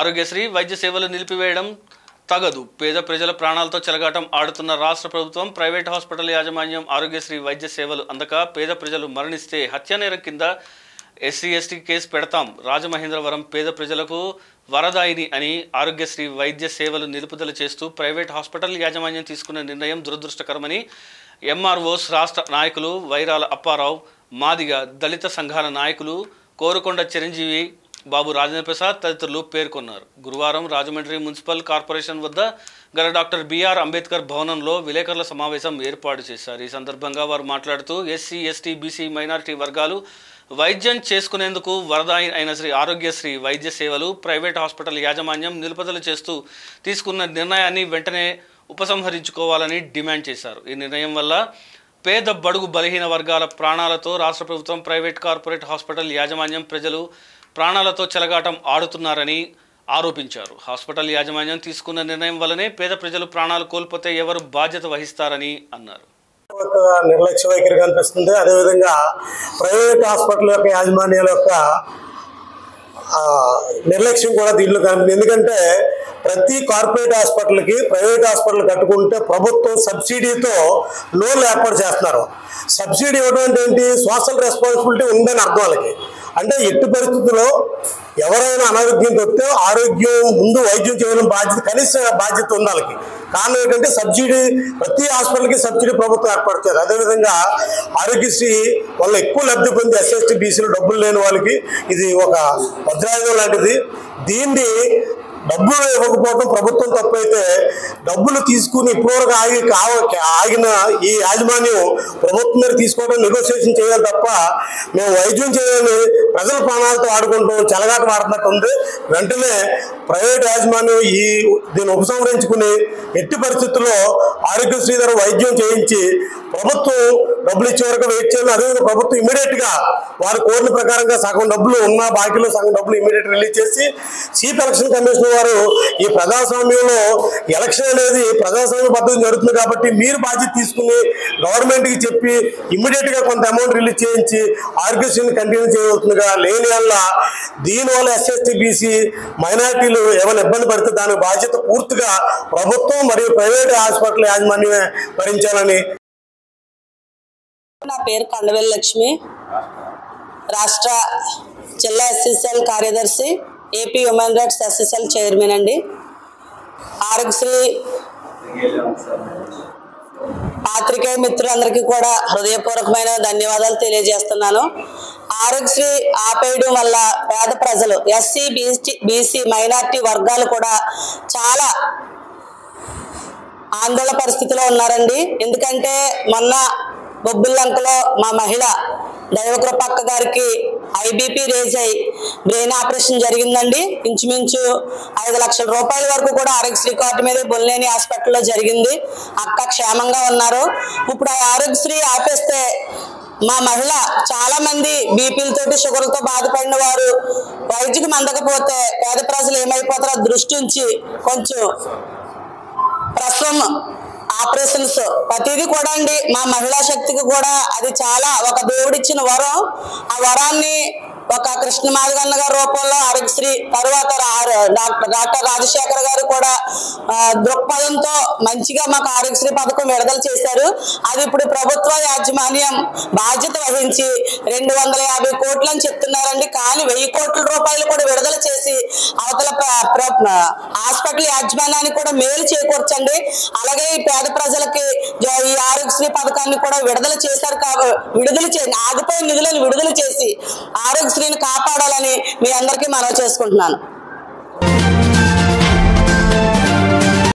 ఆరోగ్యశ్రీ వైద్య సేవలు నిలిపివేయడం తగదు. పేద ప్రజల ప్రాణాలతో చెలగాటం ఆడుతున్న రాష్ట్ర ప్రభుత్వం, ప్రైవేట్ హాస్పిటల్ యాజమాన్యం ఆరోగ్యశ్రీ వైద్య సేవలు అందక పేద ప్రజలు మరణిస్తే హత్యానేరం కింద SC/ST కేసు పెడతాం. రాజమహేంద్రవరం పేద ప్రజలకు వరదాయిని అని ఆరోగ్యశ్రీ వైద్య సేవలు నిలుపుదల చేస్తూ ప్రైవేట్ హాస్పిటల్ యాజమాన్యం తీసుకున్న నిర్ణయం దురదృష్టకరమని MROs రాష్ట్ర నాయకులు వైరాల అప్పారావు, మాదిగ దళిత సంఘాల నాయకులు కోరుకొండ చిరంజీవి, బాబు రాజేంద్ర ప్రసాద్ తదితరులు పేర్కొన్నారు. గురువారం రాజమండ్రి మున్సిపల్ కార్పొరేషన్ వద్ద గల డాక్టర్ BR అంబేద్కర్ భవనంలో విలేకరుల సమావేశం ఏర్పాటు చేశారు. ఈ సందర్భంగా వారు మాట్లాడుతూ SC/ST BC మైనారిటీ వర్గాలు వైద్యం చేసుకునేందుకు వరదాయి అయిన ఆరోగ్యశ్రీ వైద్య సేవలు ప్రైవేట్ హాస్పిటల్ యాజమాన్యం నిలుపుదల చేస్తూ తీసుకున్న నిర్ణయాన్ని వెంటనే ఉపసంహరించుకోవాలని డిమాండ్ చేశారు. ఈ నిర్ణయం వల్ల పేద బడుగు బలహీన వర్గాల ప్రాణాలతో రాష్ట్ర ప్రభుత్వం, ప్రైవేట్ కార్పొరేట్ హాస్పిటల్ యాజమాన్యం ప్రజలు ప్రాణాలతో చెలగాటం ఆడుతున్నారని ఆరోపించారు. హాస్పిటల్ యాజమాన్యం తీసుకున్న నిర్ణయం వల్లనే పేద ప్రజలు ప్రాణాలు కోల్పోతే ఎవరు బాధ్యత వహిస్తారని అన్నారు. నిర్లక్ష్య వైఖరి కనిపిస్తుంది. అదేవిధంగా ప్రైవేట్ హాస్పిటల్ యొక్క యాజమాన్యాల యొక్క నిర్లక్ష్యం కూడా దీంట్లో కనిపిస్తుంది. ఎందుకంటే ప్రతి కార్పొరేట్ హాస్పిటల్కి ప్రైవేట్ హాస్పిటల్ కట్టుకుంటే ప్రభుత్వం సబ్సిడీతో లోన్లు ఏర్పాటు చేస్తున్నారు. సబ్సిడీ ఇవ్వడం అంటే ఏంటి? సోషల్ రెస్పాన్సిబిలిటీ ఉందని అర్థం. వాళ్ళకి అంటే ఎట్టి పరిస్థితుల్లో ఎవరైనా అనారోగ్యంతో వస్తే ఆరోగ్యం ముందు వైద్యం చేయడం బాధ్యత, కనీస బాధ్యత ఉంది వాళ్ళకి. కారణం ఏంటంటే సబ్సిడీ, ప్రతి హాస్పిటల్కి సబ్సిడీ ప్రభుత్వం ఏర్పడుతుంది. అదేవిధంగా ఆరోగ్యశ్రీ వల్ల ఎక్కువ లబ్ధి పొంది SC/ST BCలు డబ్బులు లేని వాళ్ళకి ఇది ఒక వజ్రాయుధం లాంటిది. దీన్ని డబ్బులు ఇవ్వకపోవడం ప్రభుత్వం తప్పైతే డబ్బులు తీసుకుని ఇప్పటివరకు ఆగిన ఈ యాజమాన్యం ప్రభుత్వం మీద తీసుకోవడం, నెగోషియేషన్ చేయాలి తప్ప మేము వైద్యం చేయాలని ప్రజల ప్రాణాలతో ఆడుకుంటాం, చెలగాట ఆడుతున్నట్టు ఉంది. వెంటనే ప్రైవేట్ యాజమాన్యం దీన్ని ఉపసంహరించుకుని ఎట్టి పరిస్థితుల్లో ఆరోగ్యశ్రీ ద్వారా వైద్యం చేయించి ప్రభుత్వం డబ్బులు ఇచ్చే వరకు వెయిట్ చేయాలి. అదేవిధంగా ప్రభుత్వం ఇమీడియట్గా వారు కోరిన ప్రకారంగా సగం డబ్బులు ఉన్న బాకీలో సగం డబ్బులు ఇమీడియట్ రిలీజ్ చేసి, చీఫ్ ఎలక్షన్ కమిషన్ వారు ఈ ప్రజాస్వామ్యంలో ఎలక్షన్ అనేది ప్రజాస్వామ్య పద్ధతి జరుగుతుంది కాబట్టి మీరు బాధ్యత తీసుకుని గవర్నమెంట్కి చెప్పి ఇమీడియట్గా కొంత అమౌంట్ రిలీజ్ చేయించి ఆరోగ్యశ్రీని కంటిన్యూ చేయవలసిందిగా, లేని వల్ల దీనివల్ల SC/ST BC మైనారిటీలు ఏమైనా ఇబ్బంది పడితే దాని బాధ్యత పూర్తిగా ప్రభుత్వం మరియు ప్రైవేట్ హాస్పిటల్ యాజమాన్యమే భరించాలని. నా పేరు కండవేల్ లక్ష్మి, రాష్ట్ర జిల్లా SCCL కార్యదర్శి, AP human rights SCCL chairman అండి. ఆరోగ్యశ్రీ పాత్రికేయ మిత్రులందరికీ కూడా హృదయపూర్వకమైన ధన్యవాదాలు తెలియజేస్తున్నాను. ఆరోగ్యశ్రీ ఆపేయడం వల్ల పేద ప్రజలు, SC BC మైనారిటీ వర్గాలు కూడా చాలా ఆందోళన పరిస్థితిలో ఉన్నారండి. ఎందుకంటే మొన్న బొబ్బిల్లంకలో మా మహిళ దైవకృపక్క గారికి IBP రేజ్ అయ్యి బ్రెయిన్ ఆపరేషన్ జరిగిందండి. ఇంచుమించు 5 లక్షల రూపాయల వరకు కూడా ఆరోగ్యశ్రీ కార్డు మీద బొల్లేని హాస్పిటల్లో జరిగింది. అక్క క్షేమంగా ఉన్నారు. ఇప్పుడు ఆ ఆరోగ్యశ్రీ ఆపేస్తే మా మహిళ చాలా మంది బీపీలతోటి, షుగర్లతో బాధపడిన వారు వైద్యుకి అందకపోతే పేద ప్రజలు ఏమైపోతారో దృష్టి ఉంచి కొంచెం ప్రస్తుతం ఆపరేషన్స్ ప్రతిదీ కూడా అండి మా మహిళా శక్తికి కూడా అది చాలా ఒక దేవుడిచ్చిన వరం. ఆ వరాన్ని ఒక కృష్ణ మాదిగన్న గారి రూపంలో ఆరోగ్యశ్రీ, తరువాత డాక్టర్ రాజశేఖర్ గారు కూడా దృక్పథంతో మంచిగా మాకు ఆరోగ్యశ్రీ పథకం విడుదల చేశారు. అది ఇప్పుడు ప్రభుత్వ యాజమాన్యం బాధ్యత వహించి 250 కోట్లు అని చెప్తున్నారండి. కానీ 1000 కోట్ల రూపాయలు కూడా విడుదల చేసి అవతల హాస్పిటల్ యాజమాన్యానికి కూడా మేలు చేకూర్చండి. అలాగే ఈ పేద ప్రజలకి ఈ ఆరోగ్యశ్రీ పథకాన్ని కూడా విడుదల చేశారు. ఆగిపోయిన నిధులను విడుదల చేసి ఆరోగ్యశ్రీని కాపాడాలని మీ అందరికీ మనవి చేసుకుంటున్నాను.